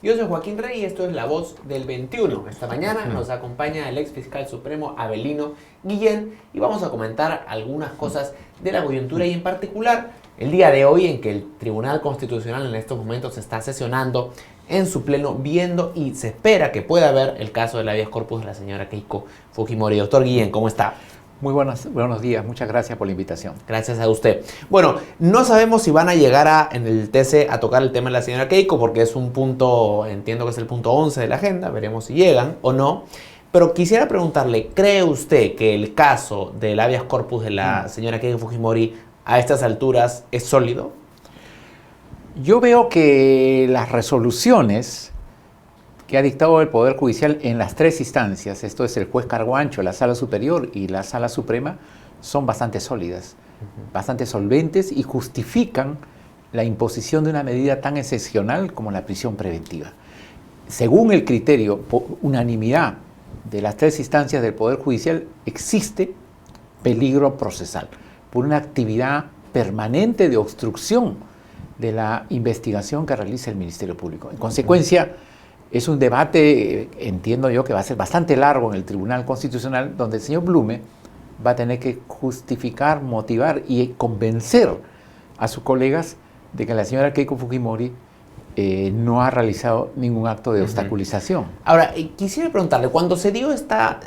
Yo soy Joaquín Rey y esto es La Voz del 21. Esta mañana nos acompaña el ex fiscal supremo Avelino Guillén y vamos a comentar algunas cosas de la coyuntura y en particular el día de hoy en que el Tribunal Constitucional en estos momentos está sesionando en su pleno viendo y se espera que pueda haber el caso del habeas corpus de la señora Keiko Fujimori. Doctor Guillén, ¿cómo está? Muy buenos días, muchas gracias por la invitación. Gracias a usted. Bueno, no sabemos si van a llegar en el TC a tocar el tema de la señora Keiko, porque es un punto, entiendo que es el punto 11 de la agenda, veremos si llegan o no. Pero quisiera preguntarle, ¿cree usted que el caso del habeas corpus de la señora Keiko Fujimori a estas alturas es sólido? Yo veo que las resoluciones que ha dictado el Poder Judicial en las tres instancias, esto es el juez cargo ancho, la Sala Superior y la Sala Suprema, son bastante sólidas, bastante solventes y justifican la imposición de una medida tan excepcional como la prisión preventiva. Según el criterio por unanimidad de las tres instancias del Poder Judicial, existe peligro procesal por una actividad permanente de obstrucción de la investigación que realiza el Ministerio Público. En consecuencia, es un debate, entiendo yo, que va a ser bastante largo en el Tribunal Constitucional, donde el señor Blume va a tener que justificar, motivar y convencer a sus colegas de que la señora Keiko Fujimori no ha realizado ningún acto de obstaculización. Ahora, quisiera preguntarle, cuando se dio esta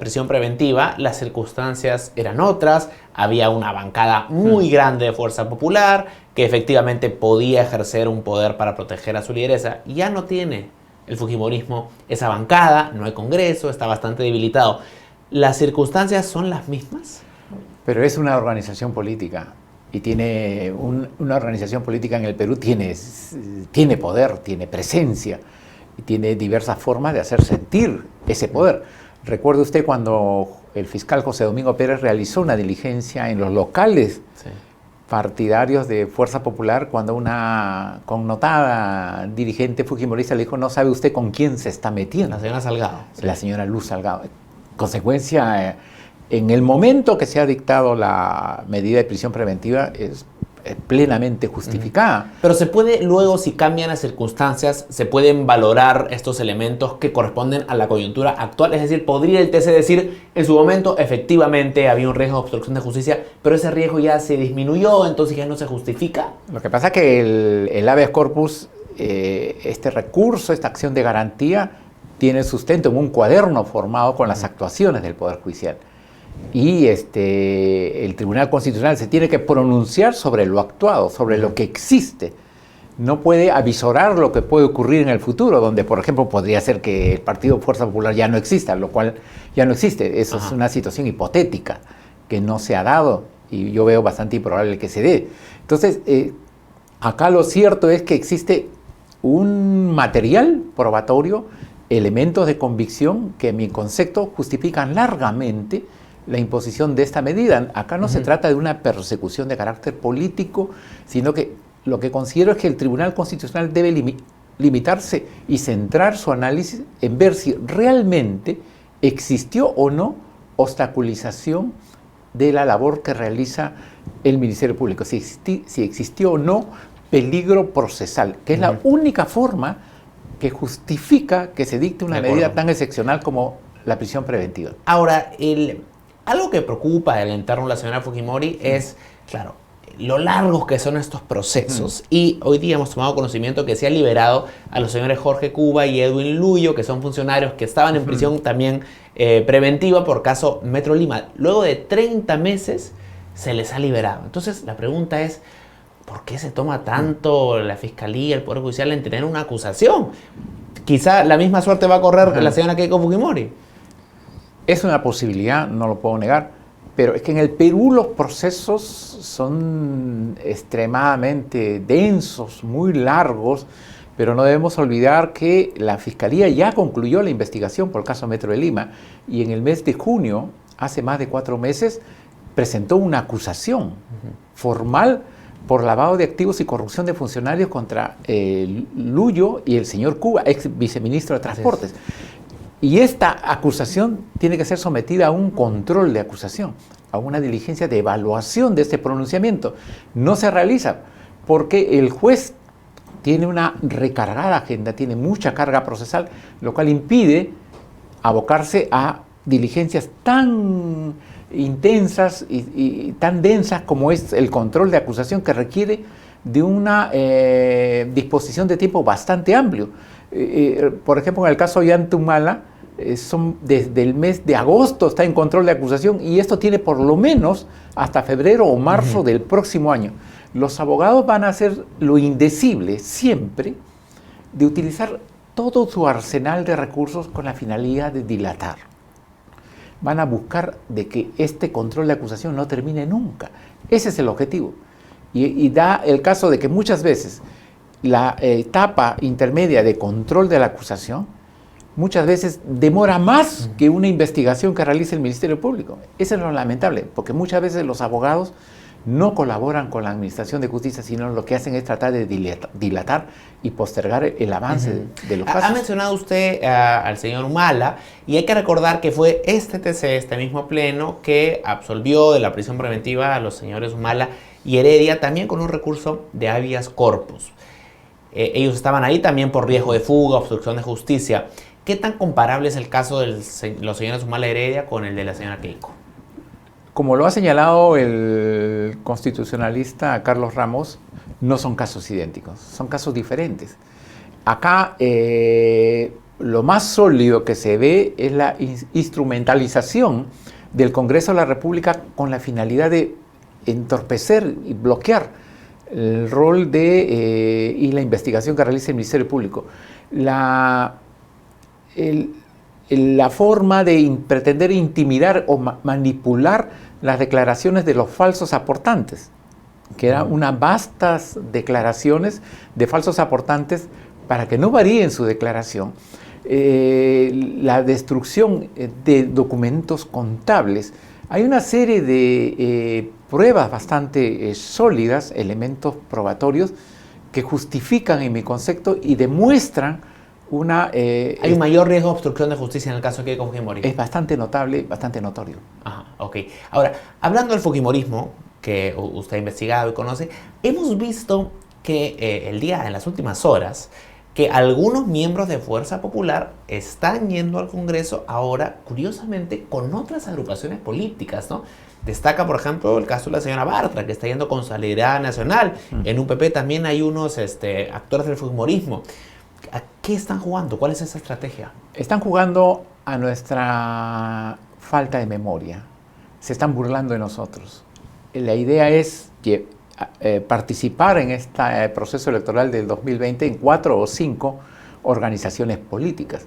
prisión preventiva, las circunstancias eran otras, había una bancada muy grande de Fuerza Popular que efectivamente podía ejercer un poder para proteger a su lideresa, y ya no tiene el fujimorismo esa bancada, no hay Congreso, está bastante debilitado. ¿Las circunstancias son las mismas? Pero es una organización política y tiene una organización política en el Perú, tiene poder, tiene presencia y tiene diversas formas de hacer sentir ese poder. Recuerde usted cuando el fiscal José Domingo Pérez realizó una diligencia en los locales partidarios de Fuerza Popular, cuando una connotada dirigente fujimorista le dijo: no sabe usted con quién se está metiendo. La señora Salgado. La señora Luz Salgado. En consecuencia, en el momento que se ha dictado la medida de prisión preventiva, es plenamente justificada. Pero se puede, luego, si cambian las circunstancias, se pueden valorar estos elementos que corresponden a la coyuntura actual. Es decir, podría el TC decir, en su momento, efectivamente, había un riesgo de obstrucción de justicia, pero ese riesgo ya se disminuyó, entonces ya no se justifica. Lo que pasa es que el habeas corpus, este recurso, esta acción de garantía, tiene sustento en un cuaderno formado con las actuaciones del Poder Judicial. Y el Tribunal Constitucional se tiene que pronunciar sobre lo actuado, sobre lo que existe. No puede avisorar lo que puede ocurrir en el futuro, donde, por ejemplo, podría ser que el Partido Fuerza Popular ya no exista, lo cual ya no existe. Eso es una situación hipotética que no se ha dado y yo veo bastante improbable que se dé. Entonces, acá lo cierto es que existe un material probatorio, elementos de convicción que, en mi concepto, justifican largamente la imposición de esta medida. Acá no se trata de una persecución de carácter político, sino que lo que considero es que el Tribunal Constitucional debe limitarse y centrar su análisis en ver si realmente existió o no obstaculización de la labor que realiza el Ministerio Público, si existió o no peligro procesal, que es la única forma que justifica que se dicte una medida tan excepcional como la prisión preventiva. Ahora, algo que preocupa el entorno de la señora Fujimori es, claro, lo largos que son estos procesos. Y hoy día hemos tomado conocimiento que se ha liberado a los señores Jorge Cuba y Edwin Luyo, que son funcionarios que estaban en prisión también preventiva por caso Metro Lima. Luego de 30 meses se les ha liberado. Entonces, la pregunta es, ¿por qué se toma tanto la Fiscalía, el Poder Judicial en tener una acusación? Quizá la misma suerte va a correr la señora Keiko Fujimori. Es una posibilidad, no lo puedo negar, pero es que en el Perú los procesos son extremadamente densos, muy largos, pero no debemos olvidar que la Fiscalía ya concluyó la investigación por el caso Metro de Lima y en el mes de junio, hace más de 4 meses, presentó una acusación formal por lavado de activos y corrupción de funcionarios contra Luyo y el señor Cuba, ex viceministro de Transportes. Y esta acusación tiene que ser sometida a un control de acusación, a una diligencia de evaluación de este pronunciamiento. No se realiza porque el juez tiene una recargada agenda, tiene mucha carga procesal, lo cual impide abocarse a diligencias tan intensas y tan densas como es el control de acusación, que requiere de una disposición de tiempo bastante amplio. Por ejemplo, en el caso de Ollanta Humala, son desde el mes de agosto está en control de acusación, y esto tiene por lo menos hasta febrero o marzo del próximo año. Los abogados van a hacer lo indecible siempre de utilizar todo su arsenal de recursos con la finalidad de dilatar. Van a buscar de que este control de acusación no termine nunca. Ese es el objetivo. Y da el caso de que muchas veces la etapa intermedia de control de la acusación muchas veces demora más que una investigación que realice el Ministerio Público. Eso es lo lamentable, porque muchas veces los abogados no colaboran con la Administración de Justicia, sino lo que hacen es tratar de dilatar y postergar el avance de los casos. Ha mencionado usted al señor Humala, y hay que recordar que fue este TC, este mismo pleno, que absolvió de la prisión preventiva a los señores Humala y Heredia, también con un recurso de habeas corpus. Ellos estaban ahí también por riesgo de fuga, obstrucción de justicia. ¿Qué tan comparable es el caso de los señores Humala y Heredia con el de la señora Keiko? Como lo ha señalado el constitucionalista Carlos Ramos, no son casos idénticos, son casos diferentes. Acá lo más sólido que se ve es la instrumentalización del Congreso de la República con la finalidad de entorpecer y bloquear el rol y la investigación que realiza el Ministerio Público. La forma de pretender intimidar o manipular las declaraciones de los falsos aportantes, que eran unas vastas declaraciones de falsos aportantes para que no varíen su declaración. La destrucción de documentos contables. Hay una serie de pruebas bastante sólidas, elementos probatorios, que justifican en mi concepto y demuestran hay un mayor riesgo de obstrucción de justicia en el caso de Keiko Fujimori. Es bastante notable, bastante notorio. Ajá, ok. Ahora, hablando del Fujimorismo, que usted ha investigado y conoce, hemos visto que en las últimas horas, que algunos miembros de Fuerza Popular están yendo al Congreso ahora, curiosamente, con otras agrupaciones políticas, ¿no? Destaca, por ejemplo, el caso de la señora Bartra, que está yendo con Solidaridad Nacional. En UPP también hay unos actores del Fujimorismo. ¿A qué están jugando? ¿Cuál es esa estrategia? Están jugando a nuestra falta de memoria. Se están burlando de nosotros. La idea es que participar en este proceso electoral del 2020 en 4 o 5 organizaciones políticas,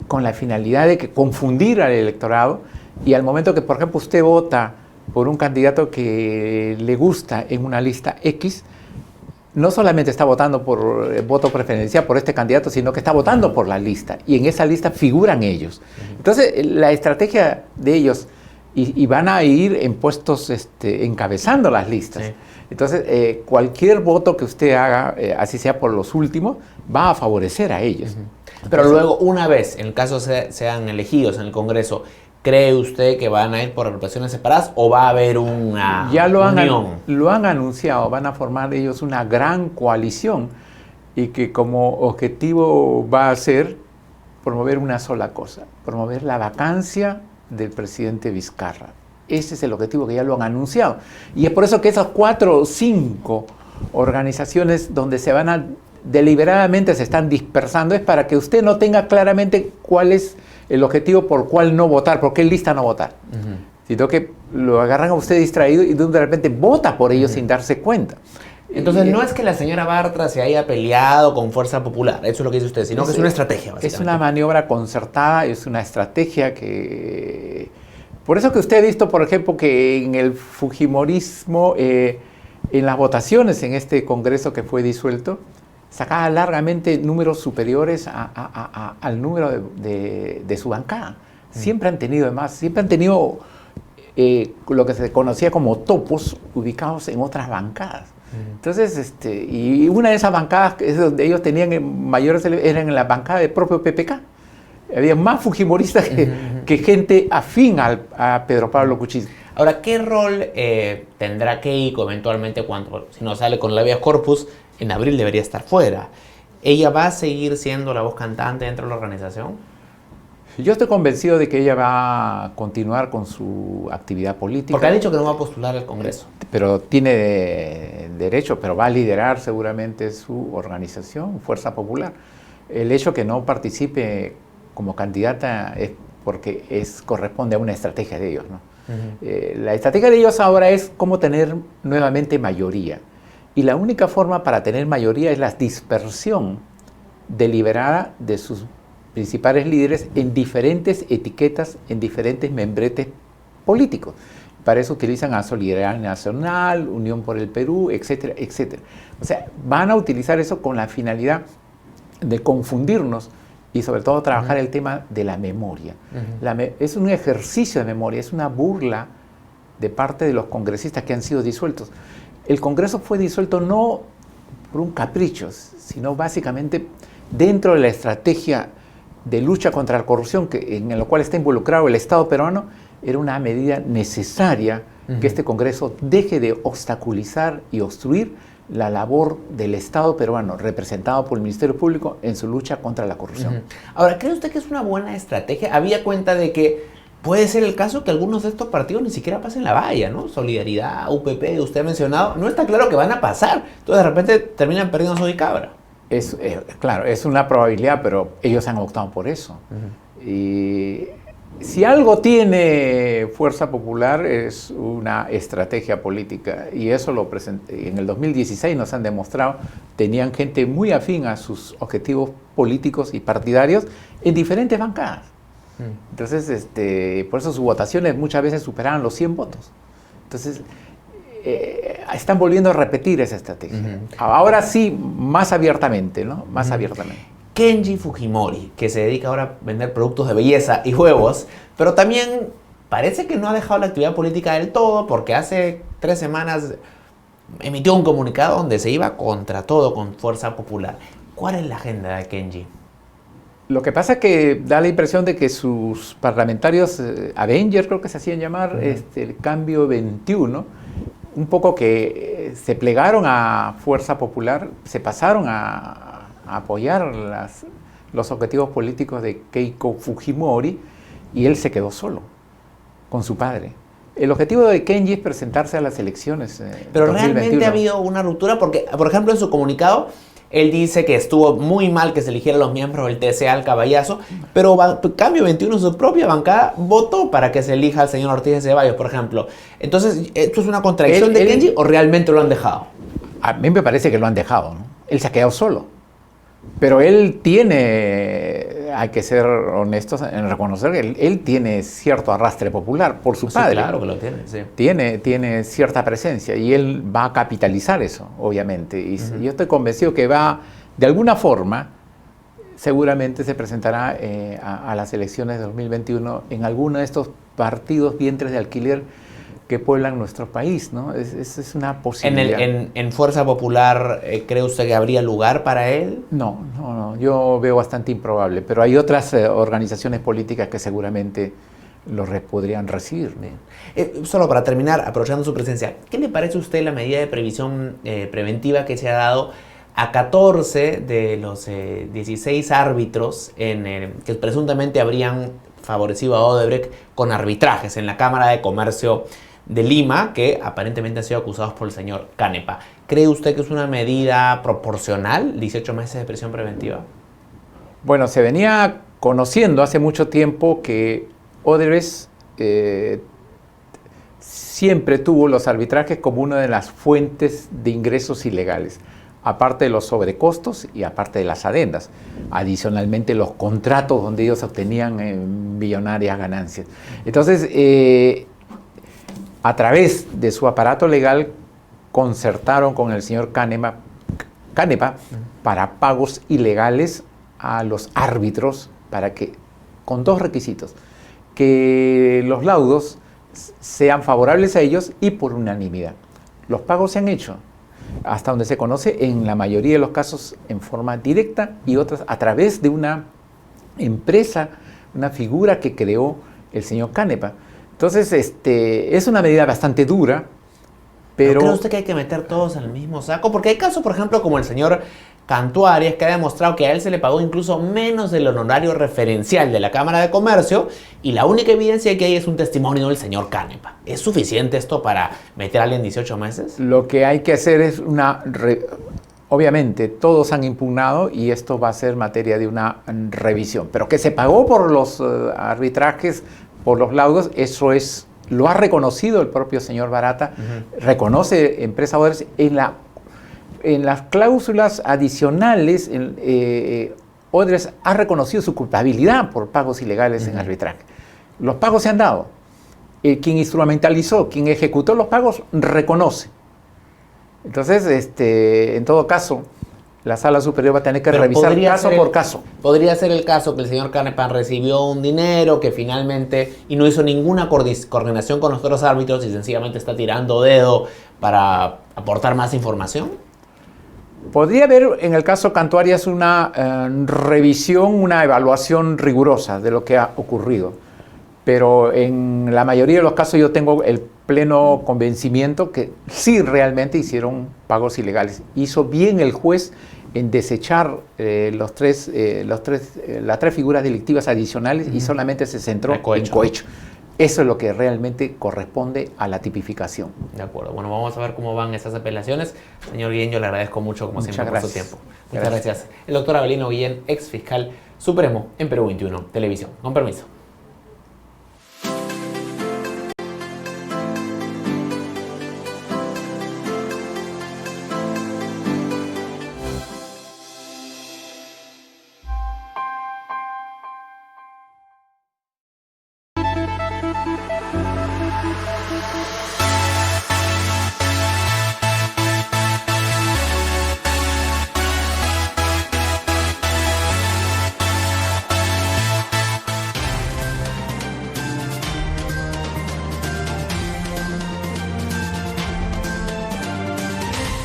con la finalidad de confundir al electorado, y al momento que, por ejemplo, usted vota por un candidato que le gusta en una lista X, no solamente está votando por voto preferencial por este candidato, sino que está votando por la lista, y en esa lista figuran ellos. Entonces, la estrategia de ellos, y van a ir en puestos encabezando las listas. Sí. Entonces, cualquier voto que usted haga, así sea por los últimos, va a favorecer a ellos. Pero luego, una vez, en el caso sean elegidos en el Congreso, ¿cree usted que van a ir por agrupaciones separadas o va a haber una unión? Lo han anunciado, van a formar ellos una gran coalición, y que como objetivo va a ser promover una sola cosa: promover la vacancia del presidente Vizcarra. Ese es el objetivo, que ya lo han anunciado. Y es por eso que esas 4 o 5 organizaciones donde deliberadamente se están dispersando, es para que usted no tenga claramente cuál es el objetivo por cuál no votar, por qué lista no votar. Sino que lo agarran a usted distraído y de repente vota por ellos sin darse cuenta. Entonces, no es que la señora Bartra se haya peleado con Fuerza Popular, eso es lo que dice usted, sino que es una estrategia, básicamente. Es una maniobra concertada, es una estrategia que... Por eso que usted ha visto, por ejemplo, que en el Fujimorismo, en las votaciones en este Congreso que fue disuelto, sacaba largamente números superiores al número de su bancada. Siempre han tenido, además, siempre han tenido lo que se conocía como topos ubicados en otras bancadas. Entonces, y una de esas bancadas es donde ellos tenían mayores, eran en la bancada del propio PPK. Había más fujimoristas que gente afín a Pedro Pablo Kuczynski. Ahora, ¿qué rol tendrá Keiko eventualmente si no sale con el habeas corpus en abril debería estar fuera. ¿Ella va a seguir siendo la voz cantante dentro de la organización? Yo estoy convencido de que ella va a continuar con su actividad política. Porque ha dicho que no va a postular al Congreso. Pero tiene derecho, pero va a liderar seguramente su organización, Fuerza Popular. El hecho que no participe como candidata es porque corresponde a una estrategia de ellos, ¿no? La estrategia de ellos ahora es cómo tener nuevamente mayoría. Y la única forma para tener mayoría es la dispersión deliberada de sus principales líderes en diferentes etiquetas, en diferentes membretes políticos. Para eso utilizan a Solidaridad Nacional, Unión por el Perú, etcétera, etcétera. O sea, van a utilizar eso con la finalidad de confundirnos y sobre todo trabajar el tema de la memoria. Es un ejercicio de memoria, es una burla de parte de los congresistas que han sido disueltos. El Congreso fue disuelto no por un capricho, sino básicamente dentro de la estrategia de lucha contra la corrupción en la cual está involucrado el Estado peruano. Era una medida necesaria que este Congreso deje de obstaculizar y obstruir la labor del Estado peruano, representado por el Ministerio Público en su lucha contra la corrupción. Ahora, ¿cree usted que es una buena estrategia? Había cuenta de que puede ser el caso que algunos de estos partidos ni siquiera pasen la valla, ¿no? Solidaridad, UPP, usted ha mencionado, no está claro que van a pasar. Entonces, de repente, terminan perdiendo su cabra. Claro, es una probabilidad, pero ellos han optado por eso. Y si algo tiene Fuerza Popular es una estrategia política, y eso lo en el 2016 nos han demostrado. Tenían gente muy afín a sus objetivos políticos y partidarios en diferentes bancadas. Entonces, por eso sus votaciones muchas veces superaban los 100 votos. Entonces, están volviendo a repetir esa estrategia. Ahora sí, más abiertamente, ¿no? Más abiertamente. Kenji Fujimori, que se dedica ahora a vender productos de belleza y huevos, pero también parece que no ha dejado la actividad política del todo, porque hace 3 semanas emitió un comunicado donde se iba contra todo con Fuerza Popular. ¿Cuál es la agenda de Kenji? Lo que pasa es que da la impresión de que sus parlamentarios, Avengers creo que se hacían llamar, el Cambio 21, un poco que se plegaron a Fuerza Popular, se pasaron a apoyar los objetivos políticos de Keiko Fujimori, y él se quedó solo con su padre. El objetivo de Kenji es presentarse a las elecciones. Pero 2021. realmente ha habido una ruptura, porque, por ejemplo, en su comunicado, él dice que estuvo muy mal que se eligieran los miembros del TCA al Caballazo, pero Cambio 21, su propia bancada, votó para que se elija al señor Ortiz de Ceballos, por ejemplo. Entonces, ¿esto es una contradicción de Kenji o realmente lo han dejado? A mí me parece que lo han dejado, ¿no? Él se ha quedado solo. Pero él tiene, hay que ser honestos en reconocer que él tiene cierto arrastre popular por su padre. Claro que lo tiene, sí. Tiene cierta presencia y él va a capitalizar eso, obviamente. Y yo estoy convencido que va, de alguna forma, seguramente se presentará a las elecciones de 2021 en alguno de estos partidos vientres de alquiler que pueblan nuestro país, ¿no? Es una posibilidad. ¿En Fuerza Popular cree usted que habría lugar para él? No, yo veo bastante improbable, pero hay otras organizaciones políticas que seguramente lo podrían recibir. Solo para terminar, aprovechando su presencia, ¿qué le parece a usted la medida de previsión preventiva que se ha dado a 14 de los 16 árbitros que presuntamente habrían favorecido a Odebrecht con arbitrajes en la Cámara de Comercio de Lima, que aparentemente han sido acusados por el señor Canepa? ¿Cree usted que es una medida proporcional, 18 meses de prisión preventiva? Bueno, se venía conociendo hace mucho tiempo que Odebrecht siempre tuvo los arbitrajes como una de las fuentes de ingresos ilegales, aparte de los sobrecostos y aparte de las adendas. Adicionalmente, los contratos donde ellos obtenían millonarias ganancias. Entonces, a través de su aparato legal, concertaron con el señor Canepa para pagos ilegales a los árbitros, para que, con 2 requisitos: que los laudos sean favorables a ellos y por unanimidad. Los pagos se han hecho, hasta donde se conoce, en la mayoría de los casos en forma directa y otras a través de una empresa, una figura que creó el señor Canepa. Entonces, es una medida bastante dura, Pero ¿cree usted que hay que meter todos en el mismo saco? Porque hay casos, por ejemplo, como el señor Cantu Arias, que ha demostrado que a él se le pagó incluso menos del honorario referencial de la Cámara de Comercio, y la única evidencia que hay es un testimonio del señor Canepa. ¿Es suficiente esto para meter a alguien 18 meses? lo que hay que hacer es obviamente, todos han impugnado y esto va a ser materia de una revisión. Pero que se pagó por los arbitrajes, por los laudos, eso es, lo ha reconocido el propio señor Barata, reconoce Empresa Odres en las cláusulas adicionales. Odres ha reconocido su culpabilidad por pagos ilegales en arbitraje. Los pagos se han dado. Quien instrumentalizó, quien ejecutó los pagos, reconoce. Entonces, en todo caso, la Sala Superior va a tener que revisar caso por caso. Podría ser el caso que el señor Canepa recibió un dinero que finalmente, y no hizo ninguna coordinación con los otros árbitros y sencillamente está tirando dedo para aportar más información. Podría haber en el caso Cantu Arias una revisión, una evaluación rigurosa de lo que ha ocurrido. Pero en la mayoría de los casos yo tengo el pleno convencimiento que sí realmente hicieron pagos ilegales. Hizo bien el juez en desechar las tres figuras delictivas adicionales y solamente se centró en cohecho. Eso es lo que realmente corresponde a la tipificación. De acuerdo. Bueno, vamos a ver cómo van esas apelaciones. Señor Guillén, yo le agradezco mucho, como siempre, por su tiempo. Muchas gracias. El doctor Avelino Guillén, ex fiscal supremo en Perú 21 Televisión. Con permiso.